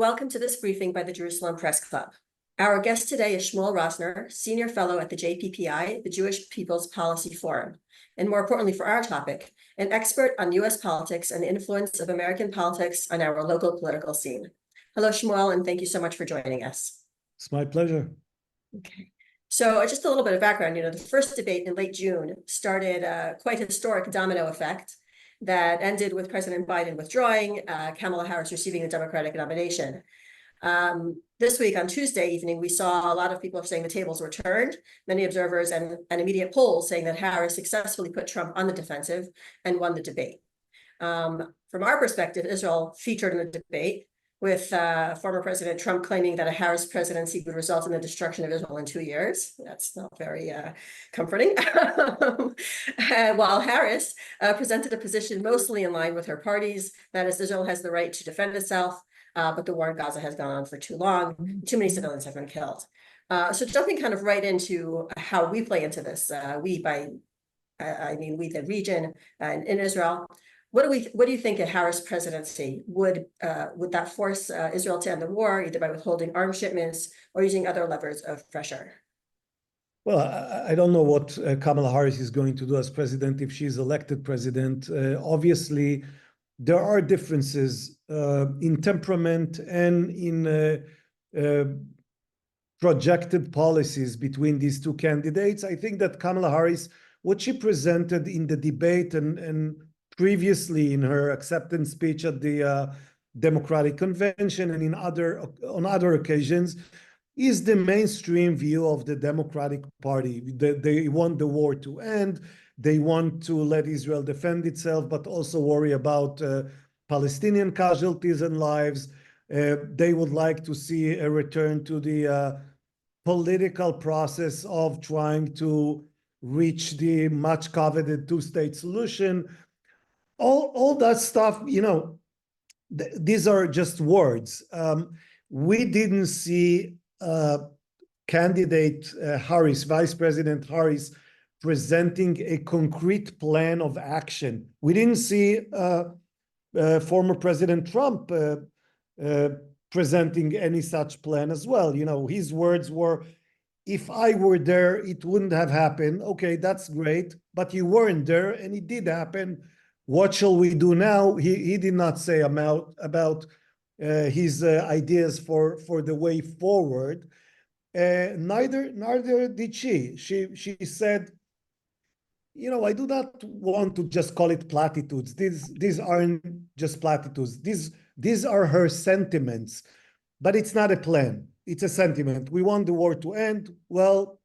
Welcome to this briefing by the Jerusalem Press Club. Our guest today is Shmuel Rosner, Senior Fellow at the JPPI, the Jewish People's Policy Forum, and more importantly for our topic, an expert on U.S. politics and the influence of American politics on our local political scene. Hello, Shmuel, and thank you so much for joining us. It's my pleasure. Okay. So just a little bit of background, the first debate in late June started a quite historic domino effect that ended with President Biden withdrawing, Kamala Harris receiving the Democratic nomination. This week on Tuesday evening, we saw a lot of people saying the tables were turned, many observers and immediate polls saying that Harris successfully put Trump on the defensive and won the debate. From our perspective, Israel featured in the debate, with former President Trump claiming that a Harris presidency would result in the destruction of Israel in 2 years. That's not very comforting. While Harris presented a position mostly in line with her party's, that is, Israel has the right to defend itself, but the war in Gaza has gone on for too long. Too many civilians have been killed. So jumping kind of right into how we play into this, we, the region and in Israel. What do you think a Harris presidency would that force Israel to end the war, either by withholding arms shipments or using other levers of pressure? Well, I don't know what Kamala Harris is going to do as president if she's elected president. Obviously, there are differences in temperament and in projected policies between these two candidates. I think that Kamala Harris, what she presented in the debate and previously in her acceptance speech at the Democratic Convention and on other occasions, is the mainstream view of the Democratic Party. They want the war to end. They want to let Israel defend itself, but also worry about Palestinian casualties and lives. They would like to see a return to the political process of trying to reach the much coveted two-state solution. All that stuff, these are just words. We didn't see candidate Harris, Vice President Harris, presenting a concrete plan of action. We didn't see former President Trump presenting any such plan as well. His words were, if I were there, it wouldn't have happened. Okay, that's great, but you weren't there and it did happen. What shall we do now? He did not say about his ideas for the way forward. Neither did she. She said, I do not want to just call it platitudes. These aren't just platitudes. These are her sentiments, but it's not a plan. It's a sentiment. We want the war to end. Well,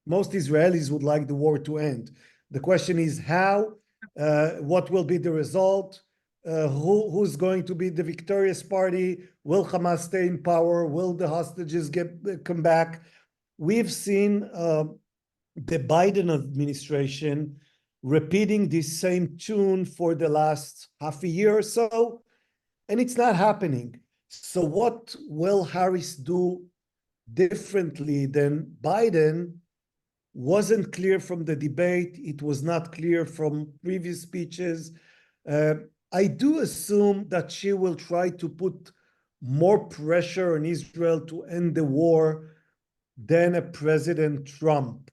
most Israelis would like the war to end. The question is how. What will be the result? Who's going to be the victorious party? Will Hamas stay in power? Will the hostages come back? We've seen the Biden administration repeating this same tune for the last half a year or so, and it's not happening. So what will Harris do differently than Biden? Wasn't clear from the debate. It was not clear from previous speeches. I do assume that she will try to put more pressure on Israel to end the war than a President Trump.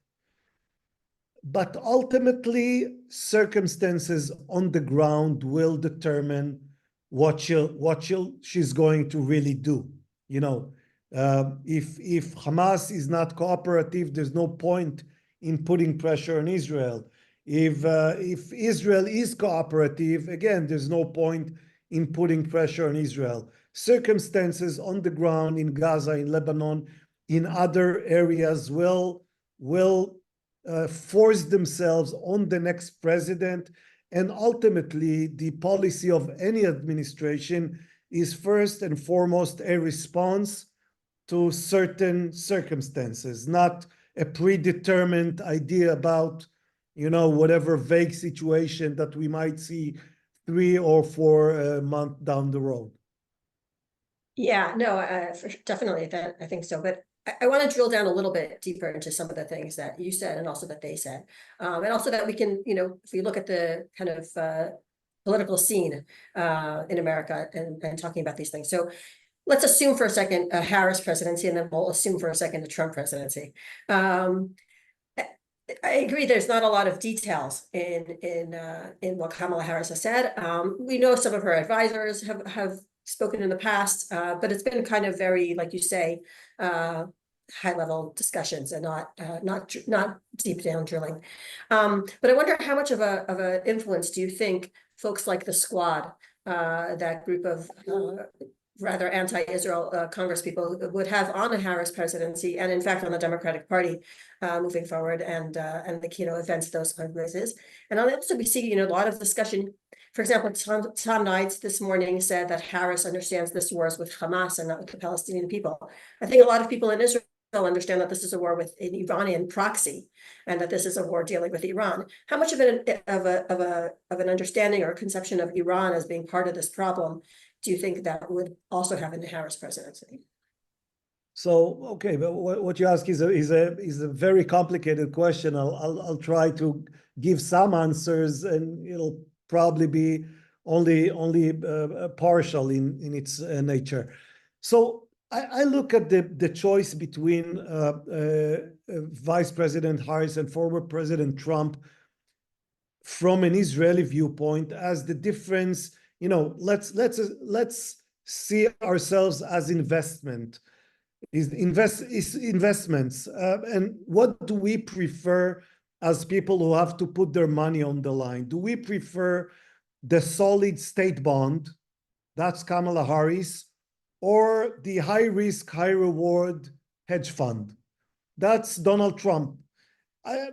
But ultimately, circumstances on the ground will determine what she's going to really do. If Hamas is not cooperative, there's no point in putting pressure on Israel. If Israel is cooperative, again, there's no point in putting pressure on Israel. Circumstances on the ground in Gaza, in Lebanon, in other areas will force themselves on the next president. And ultimately, the policy of any administration is first and foremost a response to certain circumstances, not a predetermined idea about, whatever vague situation that we might see 3 or 4 months down the road. Yeah, no, definitely I think so. But I want to drill down a little bit deeper into some of the things that you said and also that they said. And also that we can, if we look at the kind of political scene in America and talking about these things. So let's assume for a second a Harris presidency, and then we'll assume for a second a Trump presidency. I agree. There's not a lot of details in what Kamala Harris has said. We know some of her advisors have spoken in the past, but it's been kind of very, like you say, high level discussions and not deep down drilling. But I wonder how much of a influence do you think folks like the Squad, that group of rather anti-Israel Congress people, would have on a Harris presidency, and in fact on the Democratic Party moving forward, and the keynote events those fundraisers. And also we see, a lot of discussion. For example, Tom Nides this morning said that Harris understands this war is with Hamas and not with the Palestinian people. I think a lot of people in Israel understand that this is a war with an Iranian proxy, and that this is a war dealing with Iran. How much of an understanding or conception of Iran as being part of this problem do you think that would also have in the Harris presidency? So, okay, but what you ask is a very complicated question. I'll try to give some answers, and it'll probably be only partial in its nature. So I look at the choice between Vice President Harris and former President Trump from an Israeli viewpoint as the difference. Let's see ourselves as investments, and what do we prefer as people who have to put their money on the line? Do we prefer the solid state bond, that's Kamala Harris, or the high risk, high reward hedge fund, that's Donald Trump?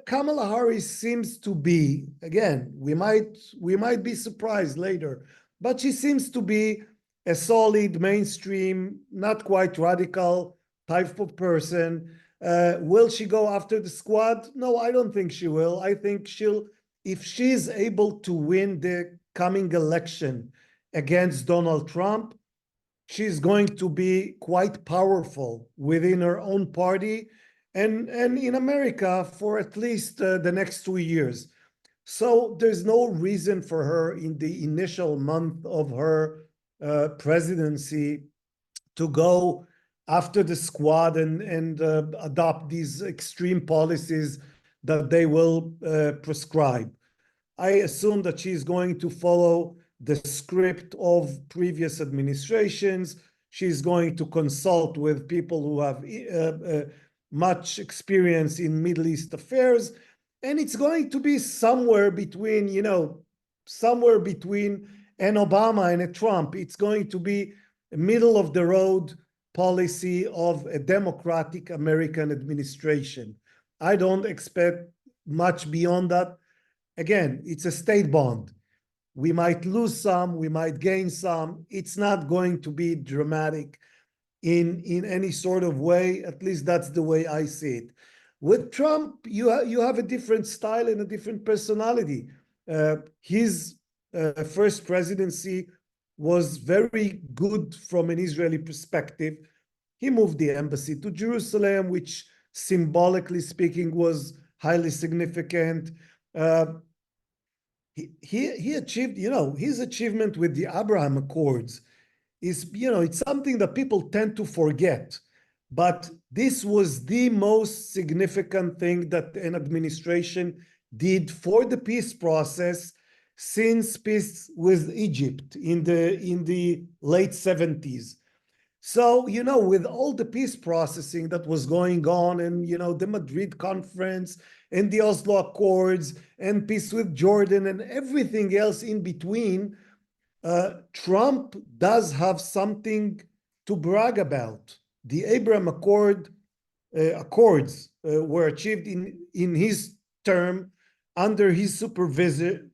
Kamala Harris seems to be, again, we might be surprised later, but she seems to be a solid mainstream, not quite radical type of person. Will she go after the Squad? No, I don't think she will. I think if she's able to win the coming election against Donald Trump, she's going to be quite powerful within her own party and in America for at least the next 2 years. So there's no reason for her in the initial month of her presidency to go after the Squad and adopt these extreme policies that they will prescribe. I assume that she's going to follow the script of previous administrations. She's going to consult with people who have much experience in Middle East affairs. And it's going to be somewhere between an Obama and a Trump. It's going to be a middle of the road policy of a democratic American administration. I don't expect much beyond that. Again, it's a state bond. We might lose some, we might gain some. It's not going to be dramatic in any sort of way. At least that's the way I see it. With Trump, you have a different style and a different personality. His first presidency was very good from an Israeli perspective. He moved the embassy to Jerusalem, which symbolically speaking was highly significant. He achieved, his achievement with the Abraham Accords is, it's something that people tend to forget. But this was the most significant thing that an administration did for the peace process since peace with Egypt in the late 70s. So, with all the peace processing that was going on, and, the Madrid conference and the Oslo Accords and peace with Jordan and everything else in between, Trump does have something to brag about. The Abraham Accords were achieved in his term under his supervision.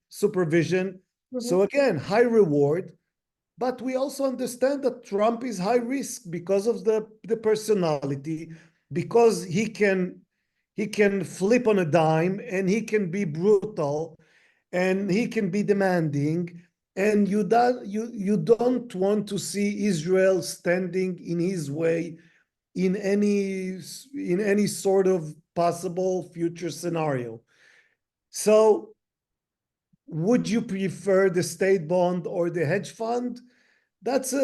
Mm-hmm. So again, high reward. But we also understand that Trump is high risk because of the personality, because he can flip on a dime, and he can be brutal, and he can be demanding, and you don't want to see Israel standing in his way in any sort of possible future scenario. So would you prefer the state bond or the hedge fund? That's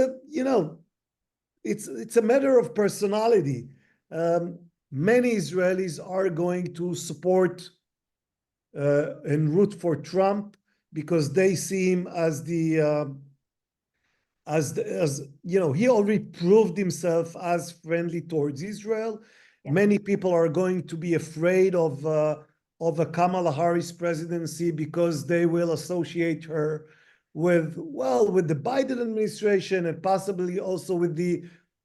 it's a matter of personality. Many Israelis are going to support and root for Trump because they see him as as you know, he already proved himself as friendly towards Israel. Yeah. Many people are going to be afraid of a Kamala Harris presidency because they will associate her with, well, with the Biden administration and possibly also with the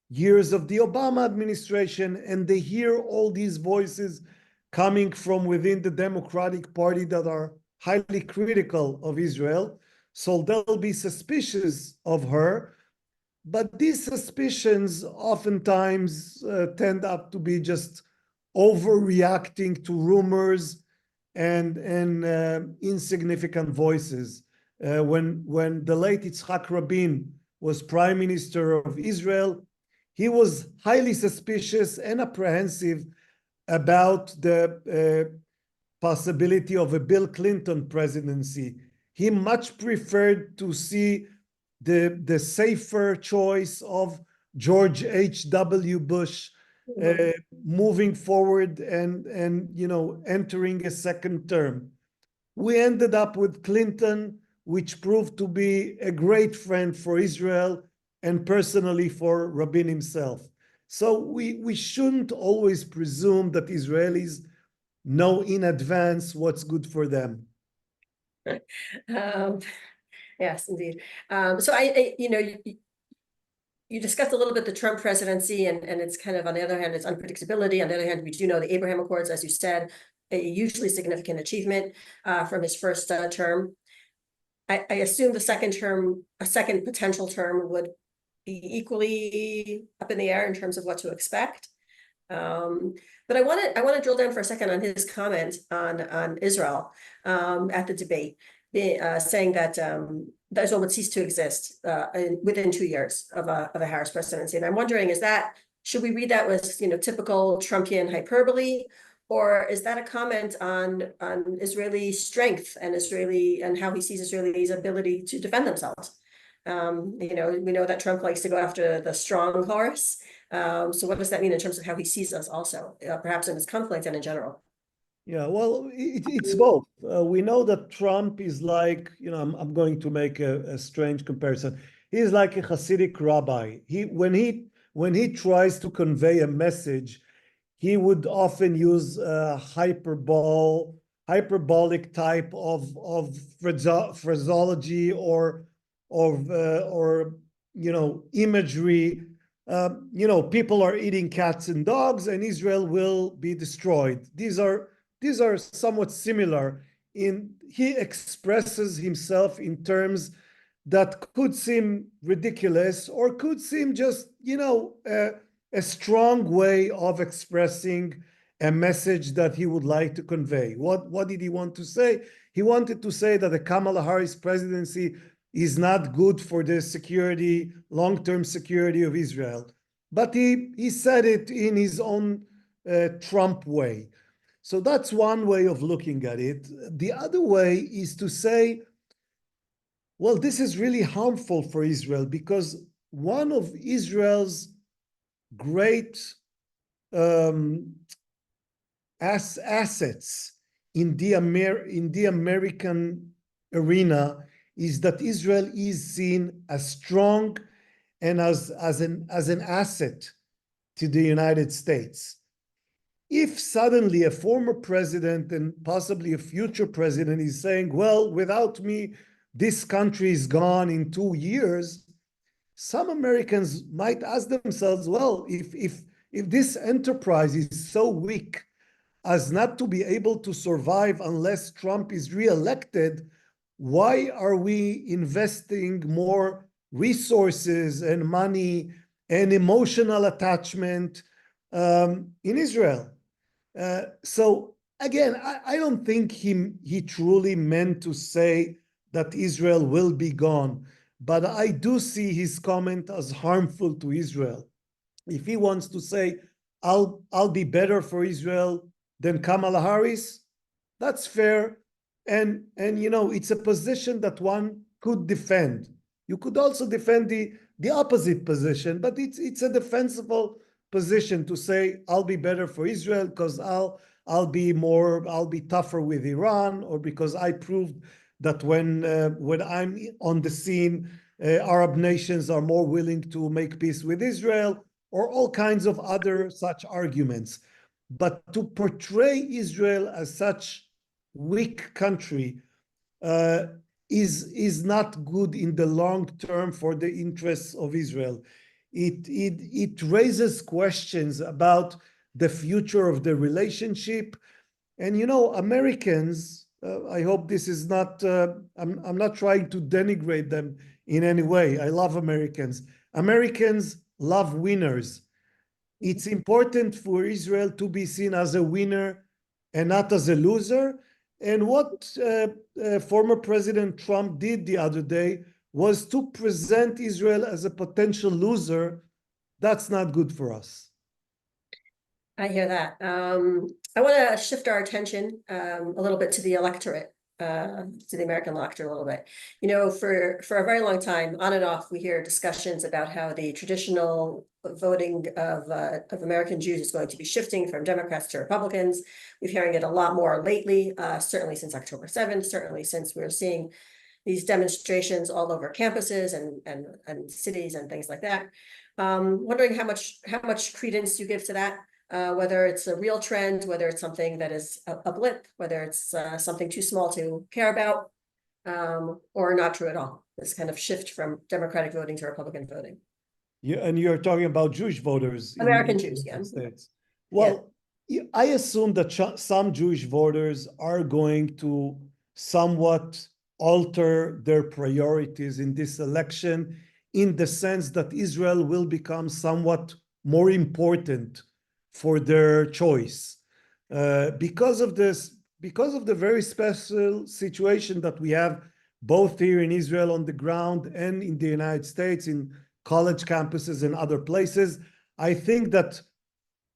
years of the Obama administration. And they hear all these voices coming from within the Democratic Party that are highly critical of Israel. So they'll be suspicious of her. But these suspicions oftentimes tend up to be just overreacting to rumors and insignificant voices. When the late Yitzhak Rabin was prime minister of Israel, he was highly suspicious and apprehensive about the possibility of a Bill Clinton presidency. He much preferred to see the safer choice of George H.W. Bush moving forward and you know, entering a second term. We ended up with Clinton, which proved to be a great friend for Israel and personally for Rabin himself. So we shouldn't always presume that Israelis know in advance what's good for them. Yes, indeed. So you know, you discussed a little bit the Trump presidency, and it's kind of, on the other hand, it's unpredictability. On the other hand, we do know the Abraham Accords, as you said, a hugely significant achievement from his first term. I assume the second term, a second potential term, would be equally up in the air in terms of what to expect. But I want to drill down for a second on his comment on Israel at the debate, saying that Israel would cease to exist within 2 years of a Harris presidency. And I'm wondering, should we read that as, you know, typical Trumpian hyperbole, or is that a comment on Israeli strength and how he sees Israelis' ability to defend themselves? You know, we know that Trump likes to go after the strong horse. So what does that mean in terms of how he sees us also, perhaps in his conflict and in general? Yeah, well, it's both. We know that Trump is like, you know, I'm going to make a strange comparison. He's like a Hasidic rabbi. When he tries to convey a message, he would often use hyperbolic type of phraseology or you know, imagery. You know, people are eating cats and dogs, and Israel will be destroyed. These are somewhat similar. He expresses himself in terms that could seem ridiculous or could seem just, you know, a strong way of expressing a message that he would like to convey. What did he want to say? He wanted to say that the Kamala Harris presidency is not good for the security, long-term security of Israel. But he said it in his own Trump way. So that's one way of looking at it. The other way is to say, well, this is really harmful for Israel because one of Israel's great assets in the American arena is that Israel is seen as strong and as an asset to the United States. If suddenly a former president and possibly a future president is saying, well, without me, this country is gone in 2 years, some Americans might ask themselves, well, if this enterprise is so weak as not to be able to survive unless Trump is reelected, why are we investing more resources and money and emotional attachment in Israel? So again, I don't think he truly meant to say that Israel will be gone, but I do see his comment as harmful to Israel. If he wants to say, I'll be better for Israel than Kamala Harris, that's fair. And you know, it's a position that one could defend. You could also defend the opposite position, but it's a defensible position to say I'll be better for Israel because I'll be tougher with Iran, or because I proved that when I'm on the scene, Arab nations are more willing to make peace with Israel, or all kinds of other such arguments. But to portray Israel as such weak country is not good in the long term for the interests of Israel. It raises questions about the future of the relationship. And Americans, I hope this is not, I'm not trying to denigrate them in any way. I love Americans. Americans love winners. It's important for Israel to be seen as a winner and not as a loser. And what former President Trump did the other day was to present Israel as a potential loser. That's not good for us. I hear that. I want to shift our attention a little bit to the electorate, to the American electorate a little bit. For a very long time, on and off, we hear discussions about how the traditional voting of American Jews is going to be shifting from Democrats to Republicans. We're hearing it a lot more lately, certainly since October 7th, certainly since we're seeing these demonstrations all over campuses and cities and things like that. Wondering how much credence you give to that. Whether it's a real trend, whether it's something that is a blip, whether it's something too small to care about, or not true at all. This kind of shift from Democratic voting to Republican voting. Yeah, and you're talking about Jewish voters American in Jews, the yeah. United States. Well, yeah. I assume that some Jewish voters are going to somewhat alter their priorities in this election, in the sense that Israel will become somewhat more important for their choice, because of the very special situation that we have both here in Israel on the ground and in the United States, in college campuses and other places. I think that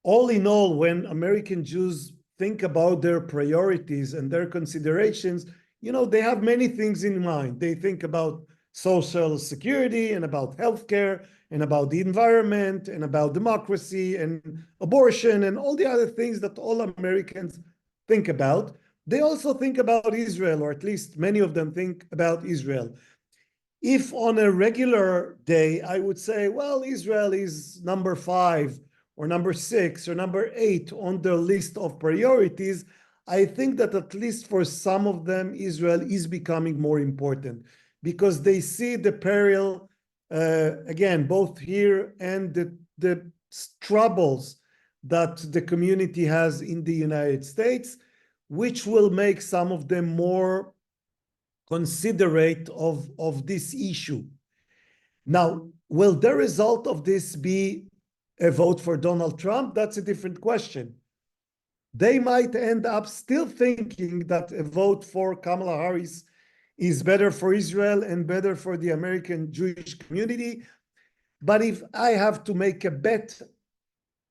all in all, when American Jews think about their priorities and their considerations, they have many things in mind. They think about social security and about healthcare and about the environment and about democracy and abortion and all the other things that all Americans think about. They also think about Israel, or at least many of them think about Israel. If on a regular day, I would say, well, Israel is number 5 or number 6 or number 8 on the list of priorities, I think that at least for some of them, Israel is becoming more important, because they see the peril, again, both here and the troubles that the community has in the United States, which will make some of them more considerate of this issue. Now, will the result of this be a vote for Donald Trump? That's a different question. They might end up still thinking that a vote for Kamala Harris is better for Israel and better for the American Jewish community. But if I have to make a bet,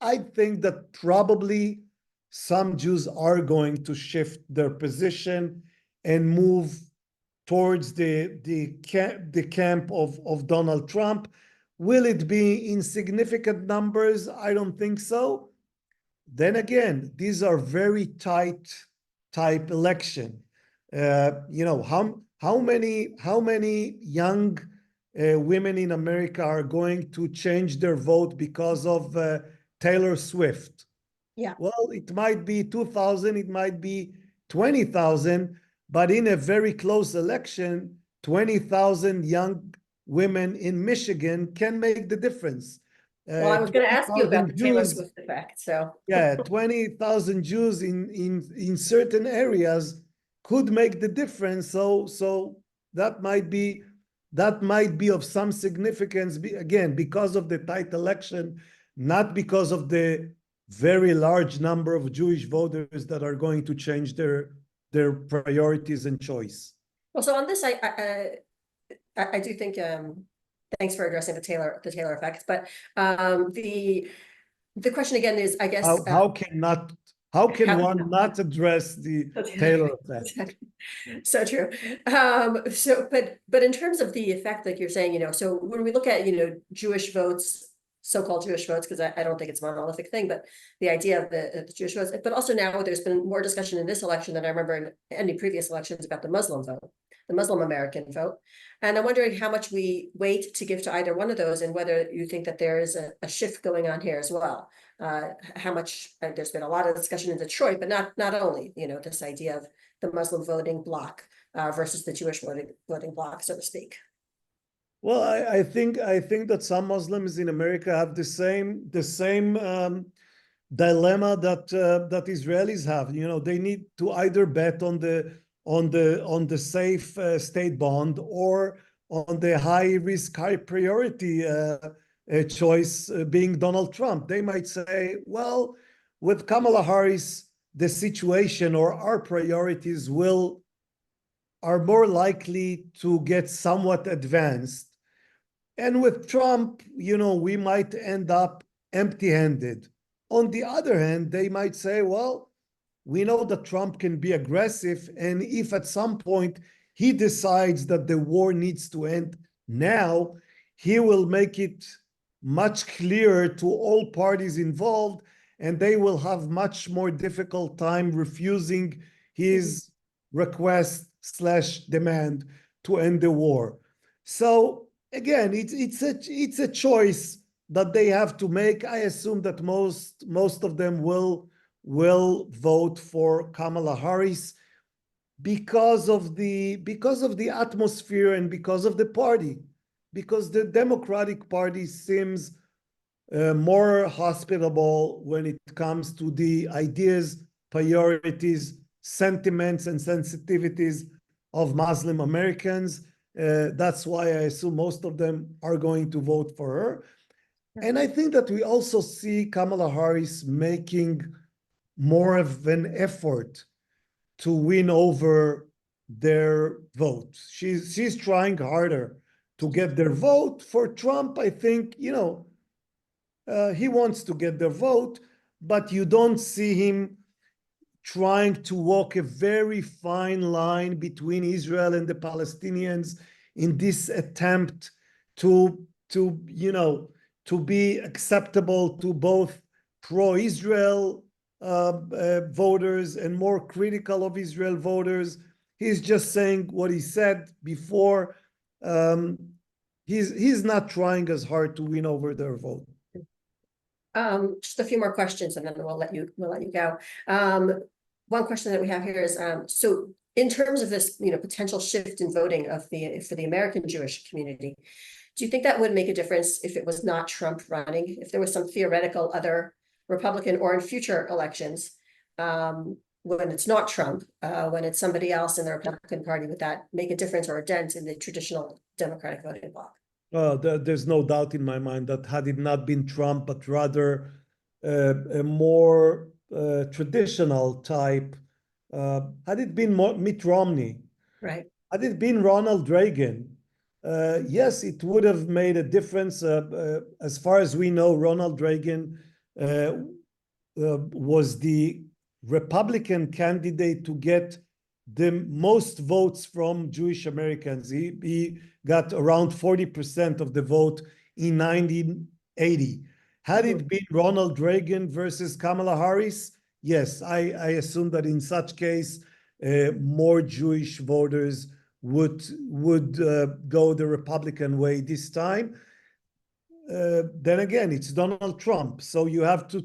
I think that probably some Jews are going to shift their position and move towards the camp of Donald Trump. Will it be in significant numbers? I don't think so. Then again, these are very tight type election. How many young women in America are going to change their vote because of Taylor Swift? Yeah. Well, it might be 2,000, it might be 20,000, but in a very close election, 20,000 young women in Michigan can make the difference. Well, I was going to ask you about the Taylor Jews, Swift effect. So yeah, 20,000 Jews in certain areas could make the difference. So that might be of some significance, again, because of the tight election, not because of the very large number of Jewish voters that are going to change their priorities and choice. well, so on this, I do think thanks for addressing the Taylor effect. But the question again is, I guess, how How can How, one not address the Taylor effect? exactly. So true. But in terms of the effect, like you're saying, so when we look at, Jewish votes, so-called Jewish votes, because I don't think it's a monolithic thing, but the idea of the Jewish votes, but also now there's been more discussion in this election than I remember in any previous elections about the Muslim vote, the Muslim American vote. And I'm wondering how much we wait to give to either one of those and whether you think that there is a shift going on here as well. How much there's been a lot of discussion in Detroit, but not only, this idea of the Muslim voting bloc versus the Jewish voting bloc, so to speak. Well, I think that some Muslims in America have the same dilemma that Israelis have. They need to either bet on the safe state bond or on the high risk, high priority choice being Donald Trump. They might say, well, with Kamala Harris, the situation or our priorities are more likely to get somewhat advanced. And with Trump, we might end up empty-handed. On the other hand, they might say, well, we know that Trump can be aggressive, and if at some point he decides that the war needs to end now, he will make it much clearer to all parties involved, and they will have much more difficult time refusing his request/demand to end the war. So again, it's a choice that they have to make. I assume that most of them will vote for Kamala Harris because of the atmosphere and because of the party, because the Democratic Party seems more hospitable when it comes to the ideas, priorities, sentiments, and sensitivities of Muslim Americans. That's why I assume most of them are going to vote for her. And I think that we also see Kamala Harris making more of an effort to win over their vote. She's trying harder to get their vote. For Trump, I think, he wants to get their vote, but you don't see him trying to walk a very fine line between Israel and the Palestinians in this attempt to be acceptable to both pro-Israel voters and more critical of Israel voters. He's just saying what he said before. He's not trying as hard to win over their vote. Just a few more questions, and then we'll let you go. One question that we have here is, so in terms of this, potential shift in voting for the American Jewish community, do you think that would make a difference if it was not Trump running, if there was some theoretical other Republican, or in future elections, when it's not Trump, when it's somebody else in the Republican Party, would that make a difference or a dent in the traditional Democratic voting bloc? There's no doubt in my mind that had it not been Trump, but rather a more traditional type, had it been Mitt Romney, right? Had it been Ronald Reagan, yes, it would have made a difference. As far as we know, Ronald Reagan was the Republican candidate to get the most votes from Jewish Americans. He got around 40% of the vote in 1980. Had it been Ronald Reagan versus Kamala Harris, yes, I assume that in such case, more Jewish voters would go the Republican way this time. Then again, it's Donald Trump, so you have to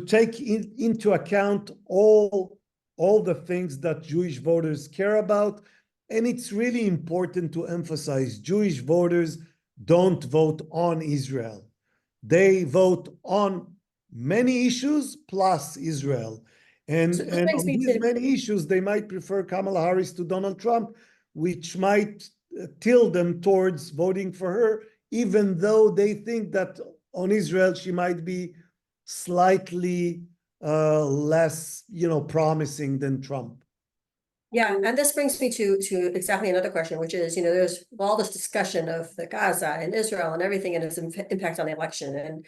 take into account all the things that Jewish voters care about. And it's really important to emphasize Jewish voters don't vote on Israel. They vote on many issues plus Israel. And on these many issues, they might prefer Kamala Harris to Donald Trump, which might tilt them towards voting for her, even though they think that on Israel, she might be slightly less, promising than Trump. Yeah, and this brings me to exactly another question, which is, there's all this discussion of the Gaza and Israel and everything and its impact on the election. And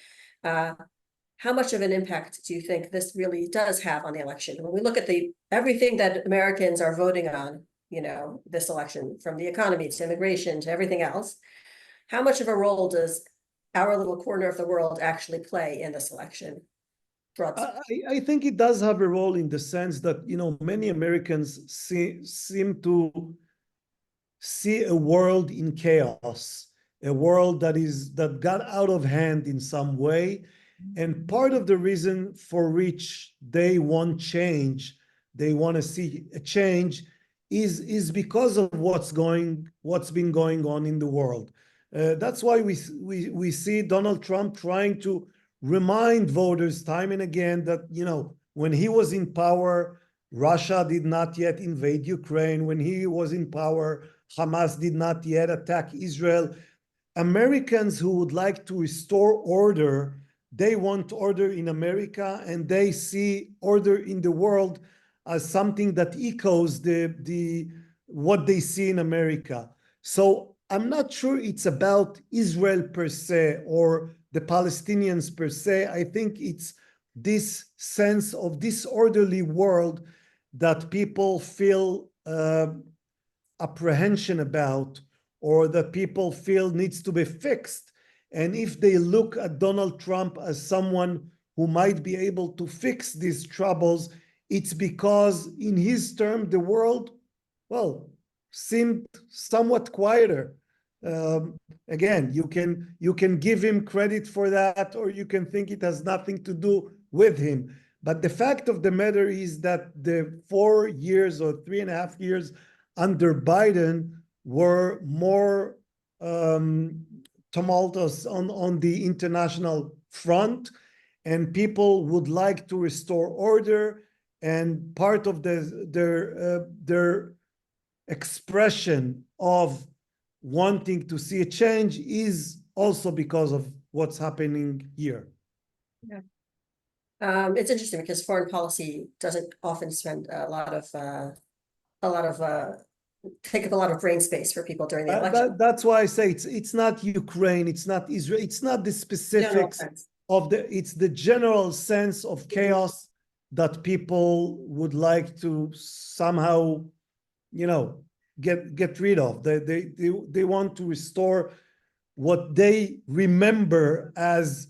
how much of an impact do you think this really does have on the election? When we look at everything that Americans are voting on, this election, from the economy to immigration to everything else, how much of a role does our little corner of the world actually play in this election? I think it does have a role in the sense that, many Americans seem to see a world in chaos, a world that got out of hand in some way. And part of the reason for which they want change, they want to see a change, is because of what's been going on in the world. That's why we see Donald Trump trying to remind voters time and again that, when he was in power, Russia did not yet invade Ukraine. When he was in power, Hamas did not yet attack Israel. Americans who would like to restore order, they want order in America, and they see order in the world as something that echoes what they see in America. So I'm not sure it's about Israel per se or the Palestinians per se. I think it's this sense of disorderly world that people feel apprehension about, or that people feel needs to be fixed. And if they look at Donald Trump as someone who might be able to fix these troubles, it's because in his term, the world, well, seemed somewhat quieter. Again, you can give him credit for that, or you can think it has nothing to do with him. But the fact of the matter is that the 4 years or 3.5 years under Biden were more tumultuous on the international front, and people would like to restore order. And part of their expression of wanting to see a change is also because of what's happening here. Yeah. It's interesting because foreign policy doesn't often spend take up a lot of brain space for people during the election. That's why I say it's not Ukraine, it's not Israel, it's not the specifics of it's the general sense of chaos that people would like to somehow, get rid of. They want to restore what they remember as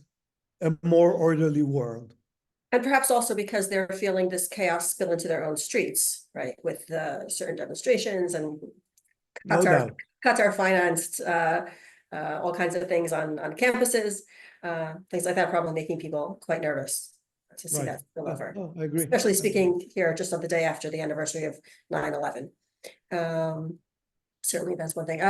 a more orderly world. And perhaps also because they're feeling this chaos spill into their own streets, right? With certain demonstrations and Qatar financed all kinds of things on campuses, things like that, probably making people quite nervous to see that spill over. Oh, I agree. Especially speaking here just on the day after the anniversary of 9/11. Certainly that's one thing.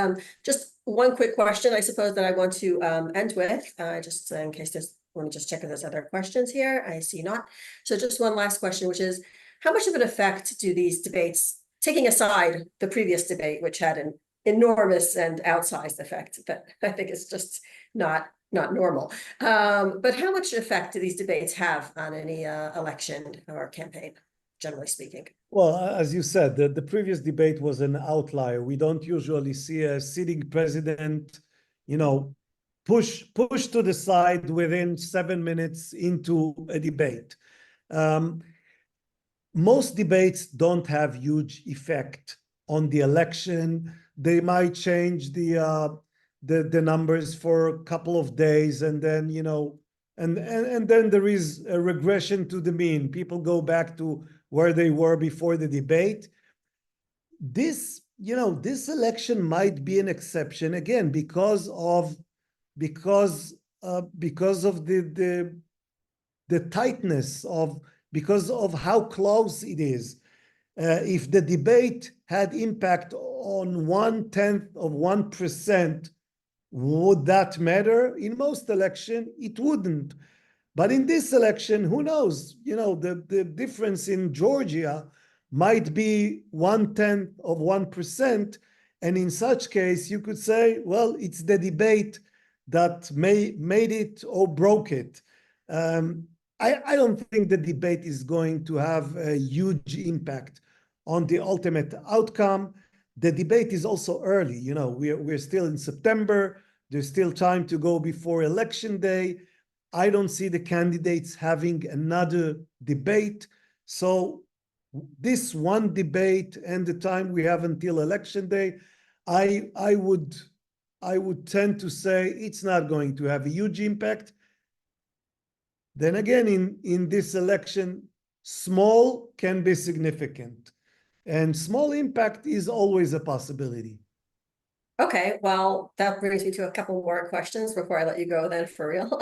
Just one quick question, I suppose, that I want to end with, just in case let me just check if there's other questions here. I see not. So just one last question, which is, how much of an effect do these debates, taking aside the previous debate, which had an enormous and outsized effect that I think is just not normal, but how much effect do these debates have on any election or campaign, generally speaking? Well, as you said, the previous debate was an outlier. We don't usually see a sitting president, push to the side within 7 minutes into a debate. Most debates don't have huge effect on the election. They might change the numbers for a couple of days, and then and then there is a regression to the mean. People go back to where they were before the debate. This election might be an exception again because of the tightness because of how close it is. If the debate had impact on 0.1%, would that matter? In most elections, it wouldn't. But in this election, who knows? The difference in Georgia might be 0.1%. And in such case, you could say, well, it's the debate that made it or broke it. I don't think the debate is going to have a huge impact on the ultimate outcome. The debate is also early. We're still in September. There's still time to go before election day. I don't see the candidates having another debate. So this one debate and the time we have until election day, I would tend to say it's not going to have a huge impact. Then again, in this election, small can be significant, and small impact is always a possibility. Okay, well, that brings me to a couple more questions before I let you go then, for real.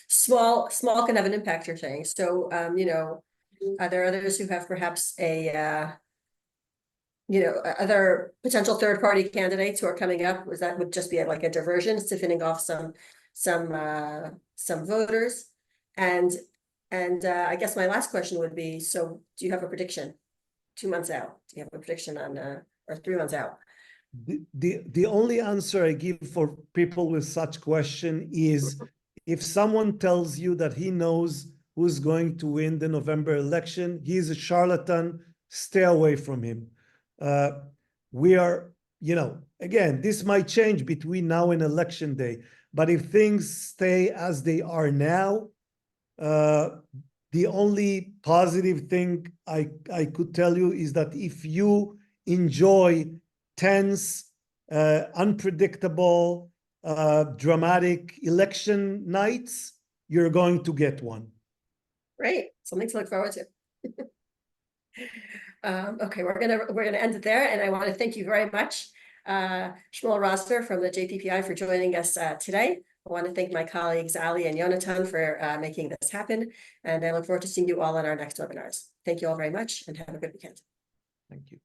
Small can have an impact, you're saying. So, are there others who have perhaps other potential third-party candidates who are coming up? That would just be like a diversion to fending off some voters? And I guess my last question would be, so do you have a prediction 2 months out? Do you have a prediction on or 3 months out? The only answer I give for people with such question is, if someone tells you that he knows who's going to win the November election, he's a charlatan. Stay away from him. We are, again, this might change between now and election day, but if things stay as they are now, the only positive thing I could tell you is that if you enjoy tense, unpredictable, dramatic election nights, you're going to get one. Great, something to look forward to. Okay, we're gonna end it there, and I want to thank you very much, Shmuel Rosner from the JPPI, for joining us today. I want to thank my colleagues Ali and Yonatan for making this happen, and I look forward to seeing you all on our next webinars. Thank you all very much, and have a good weekend. Thank you.